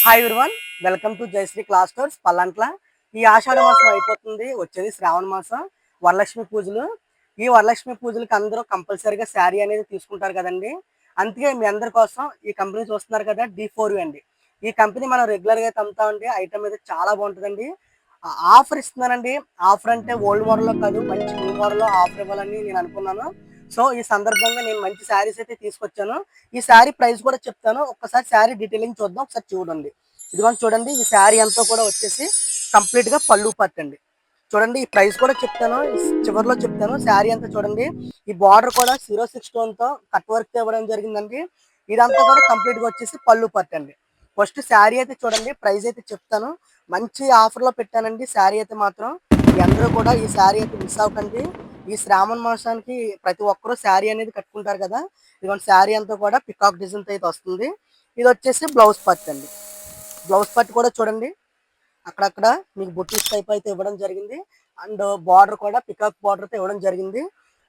Hi everyone, welcome to Jayashree class stores Pallantla. ఈ ఆషాఢ మాసం అయిపోతుంది, వచ్చేది శ్రావణ మాసం, వరలక్ష్మి పూజలు. ఈ వరలక్ష్మి పూజలకు అందరూ కంపల్సరీగా శారీ అనేది తీసుకుంటారు కదండి. అందుకే మీ అందరి కోసం ఈ కంపెనీ చూస్తున్నారు కదా, D4U అండి. ఈ కంపెనీ మనం రెగ్యులర్గా అమ్ముతామండి. ఐటమ్ అయితే చాలా బాగుంటుందండి. ఆఫర్ ఇస్తున్నానండి. ఆఫర్ అంటే ఓల్డ్ మోడల్లో కాదు, మంచి న్యూ మోడల్లో ఆఫర్ ఇవ్వాలని నేను అనుకున్నాను. సో ఈ సందర్భంగా నేను మంచి శారీస్ అయితే తీసుకొచ్చాను. ఈ శారీ ప్రైస్ కూడా చెప్తాను. ఒక్కసారి శారీ డీటెయిలింగ్ చూద్దాం, ఒకసారి చూడండి. ఇదిగోండి చూడండి, ఈ శారీ అంతా కూడా వచ్చేసి కంప్లీట్ గా పళ్ళు పట్టు అండి. చూడండి, ఈ ప్రైస్ కూడా చెప్తాను, చివరిలో చెప్తాను. శారీ అంతా చూడండి, ఈ బార్డర్ కూడా 06 స్టోన్ తో కట్ వర్క్ తో ఇవ్వడం జరిగిందండి. ఇదంతా కూడా కంప్లీట్ గా వచ్చేసి పళ్ళు పట్టు అండి. ఫస్ట్ శారీ అయితే చూడండి, ప్రైస్ అయితే చెప్తాను. మంచి ఆఫర్ లో పెట్టానండి శారీ అయితే మాత్రం. మీ అందరూ కూడా ఈ శారీ అయితే మిస్ అవ్వకండి. ఈ శ్రావణ మాసానికి ప్రతి ఒక్కరూ శారీ అనేది కట్టుకుంటారు కదా. ఇదిగోండి, శారీ అంతా కూడా పికాక్ డిజైన్ అయితే వస్తుంది. ఇది వచ్చేసి బ్లౌజ్ పార్ట్ అండి. బ్లౌజ్ పార్ట్ కూడా చూడండి, అక్కడక్కడ మీకు బుట్టీస్ టైప్ అయితే ఇవ్వడం జరిగింది. అండ్ బార్డర్ కూడా పికాక్ బార్డర్ అయితే ఇవ్వడం జరిగింది.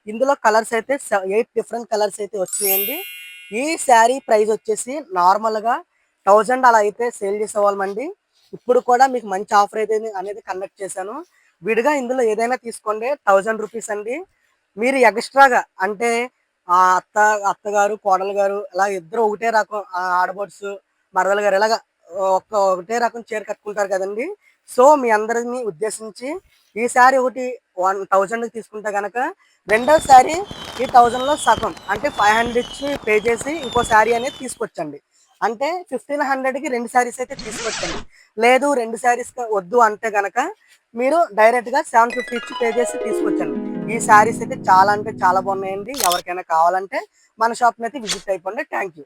ఇందులో కలర్స్ అయితే 8 డిఫరెంట్ కలర్స్ అయితే వచ్చినాయండి. ఈ శారీ ప్రైస్ వచ్చేసి నార్మల్గా 1000 అలా అయితే సేల్ చేసేవాళ్ళమండి. ఇప్పుడు కూడా మీకు మంచి ఆఫర్ అయితే అనేది కండక్ట్ చేశాను. విడిగా ఇందులో ఏదైనా తీసుకోండి, 1000 రూపీస్ అండి. మీరు ఎక్స్ట్రాగా అంటే అత్తగారు కోడలు గారు ఇలా ఇద్దరు ఒకటే రకం, ఆడబడుచు మరదలు గారు ఇలాగా ఒకటే రకం చీర కట్టుకుంటారు కదండి. సో మీ అందరిని ఉద్దేశించి ఈ శారీ ఒకటి 1000 తీసుకుంటే కనుక రెండో శారీ ఈ 1000లో సగం అంటే 500 ఇచ్చి పే చేసి ఇంకో శారీ అనేది తీసుకొచ్చండి. అంటే 1500కి రెండు శారీస్ అయితే తీసుకొచ్చండి. లేదు రెండు శారీస్ వద్దు అంటే గనక మీరు డైరెక్ట్ గా 750 ఇచ్చి పే చేసి తీసుకొచ్చండి. ఈ శారీస్ అయితే చాలా అంటే చాలా బాగున్నాయండి. ఎవరికైనా కావాలంటే మన షాప్ అయితే విజిట్ అయిపోండి. Thank you.